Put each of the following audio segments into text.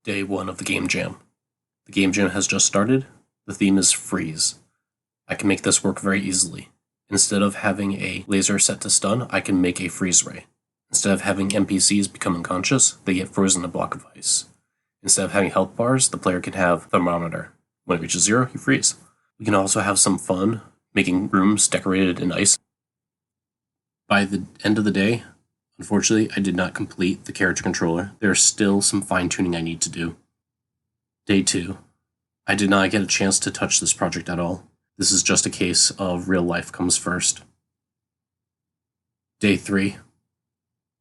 Day 1 of the game jam. The game jam has just started. The theme is freeze. I can make this work very easily. Instead of having a laser set to stun, I can make a freeze ray. Instead of having NPCs become unconscious, they get frozen in a block of ice. Instead of having health bars, the player can have a thermometer. When it reaches 0, you freeze. We can also have some fun making rooms decorated in ice. By the end of the day, unfortunately, I did not complete the character controller. There is still some fine-tuning I need to do. Day 2. I did not get a chance to touch this project at all. This is just a case of real life comes first. Day 3.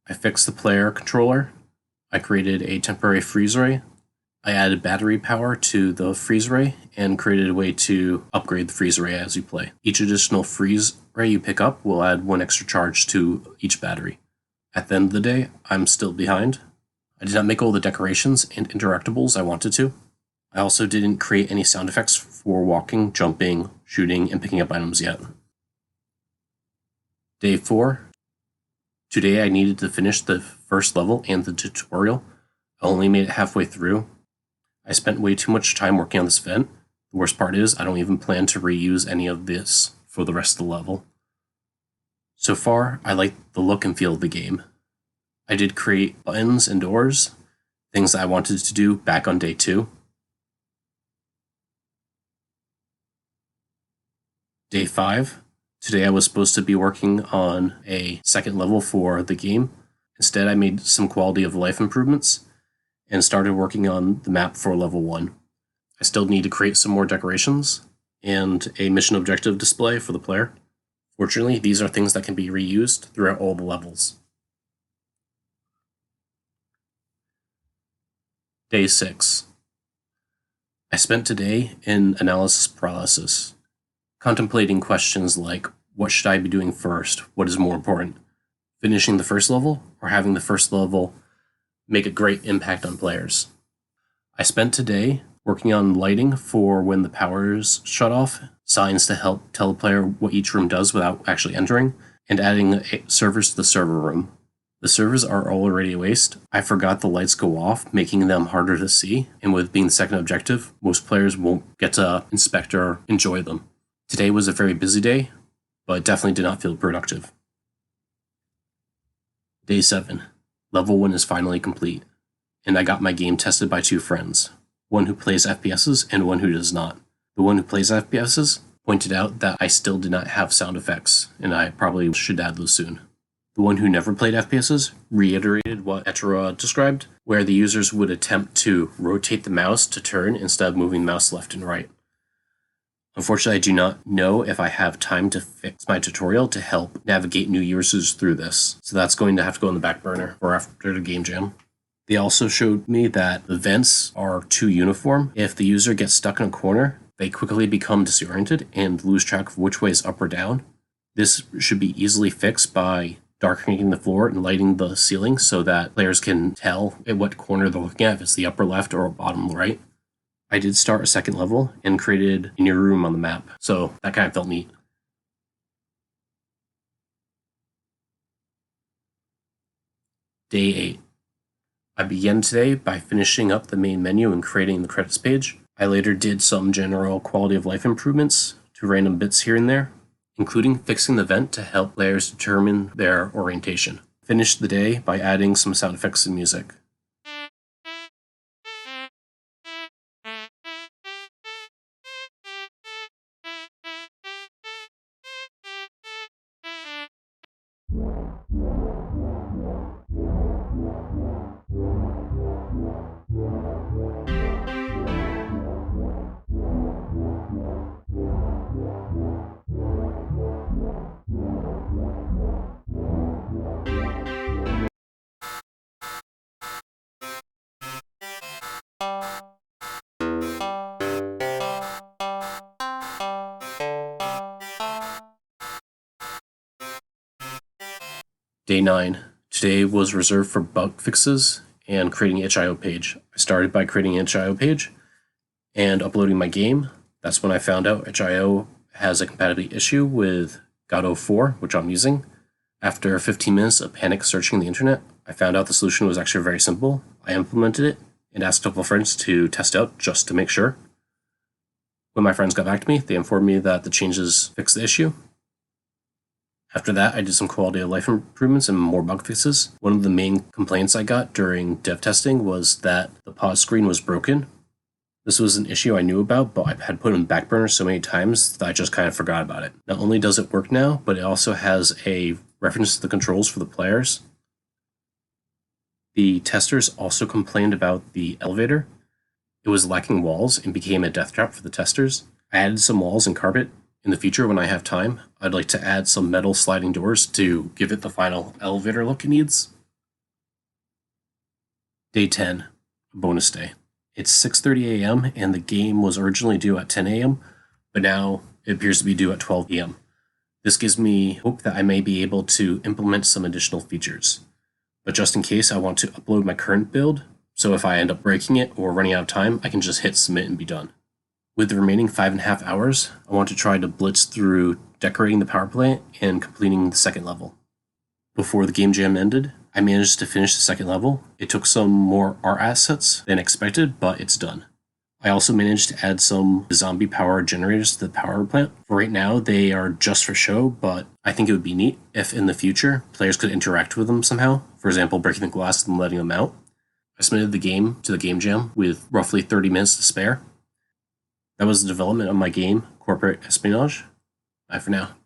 I fixed the player controller. I created a temporary freeze ray. I added battery power to the freeze ray and created a way to upgrade the freeze ray as you play. Each additional freeze ray you pick up will add 1 extra charge to each battery. At the end of the day, I'm still behind. I did not make all the decorations and interactables I wanted to. I also didn't create any sound effects for walking, jumping, shooting, and picking up items yet. Day 4. Today I needed to finish the first level and the tutorial. I only made it halfway through. I spent way too much time working on this event. The worst part is I don't even plan to reuse any of this for the rest of the level. So far, I like the look and feel of the game. I did create buttons and doors, things that I wanted to do back on day 2. Day 5. Today I was supposed to be working on a second level for the game. Instead, I made some quality of life improvements and started working on the map for level 1. I still need to create some more decorations and a mission objective display for the player. Fortunately, these are things that can be reused throughout all the levels. Day 6. I spent today in analysis paralysis, contemplating questions like, what should I be doing first? What is more important? Finishing the first level or having the first level make a great impact on players? I spent today working on lighting for when the powers shut off, signs to help tell the player what each room does without actually entering, and adding servers to the server room. The servers are already a waste. I forgot the lights go off, making them harder to see, and with being the second objective, most players won't get to inspect or enjoy them. Today was a very busy day, but definitely did not feel productive. Day 7. Level 1 is finally complete, and I got my game tested by 2 friends, one who plays FPSs and one who does not. The one who plays FPSs pointed out that I still did not have sound effects, and I probably should add those soon. The one who never played FPSs reiterated what Etera described, where the users would attempt to rotate the mouse to turn instead of moving the mouse left and right. Unfortunately, I do not know if I have time to fix my tutorial to help navigate new users through this, so that's going to have to go on the back burner for after the game jam. They also showed me that the vents are too uniform. If the user gets stuck in a corner, they quickly become disoriented and lose track of which way is up or down. This should be easily fixed by darkening the floor and lighting the ceiling so that players can tell at what corner they're looking at, if it's the upper left or bottom right. I did start a second level and created a new room on the map, so that kind of felt neat. Day 8. I began today by finishing up the main menu and creating the credits page. I later did some general quality of life improvements to random bits here and there, including fixing the vent to help players determine their orientation. Finished the day by adding some sound effects and music. Day 9. Today was reserved for bug fixes and creating an itch.io page. I started by creating an itch.io page and uploading my game. That's when I found out itch.io has a compatibility issue with Godot 4, which I'm using. After 15 minutes of panic searching the internet, I found out the solution was actually very simple. I implemented it, and asked a couple of friends to test out just to make sure. When my friends got back to me, they informed me that the changes fixed the issue. After that, I did some quality of life improvements and more bug fixes. One of the main complaints I got during dev testing was that the pause screen was broken. This was an issue I knew about, but I had put in back burner so many times that I just kind of forgot about it. Not only does it work now, but it also has a reference to the controls for the players. The testers also complained about the elevator. It was lacking walls and became a death trap for the testers. I added some walls and carpet. In the future, when I have time, I'd like to add some metal sliding doors to give it the final elevator look it needs. Day 10, bonus day. It's 6:30 a.m. and the game was originally due at 10 a.m., but now it appears to be due at 12 p.m. This gives me hope that I may be able to implement some additional features. But just in case, I want to upload my current build, so if I end up breaking it or running out of time, I can just hit submit and be done. With the remaining 5.5 hours, I want to try to blitz through decorating the power plant and completing the second level. Before the game jam ended, I managed to finish the second level. It took some more art assets than expected, but it's done. I also managed to add some zombie power generators to the power plant. For right now, they are just for show, but I think it would be neat if in the future, players could interact with them somehow. For example, breaking the glass and letting them out. I submitted the game to the game jam with roughly 30 minutes to spare. That was the development of my game, Corporate Espionage. Bye for now.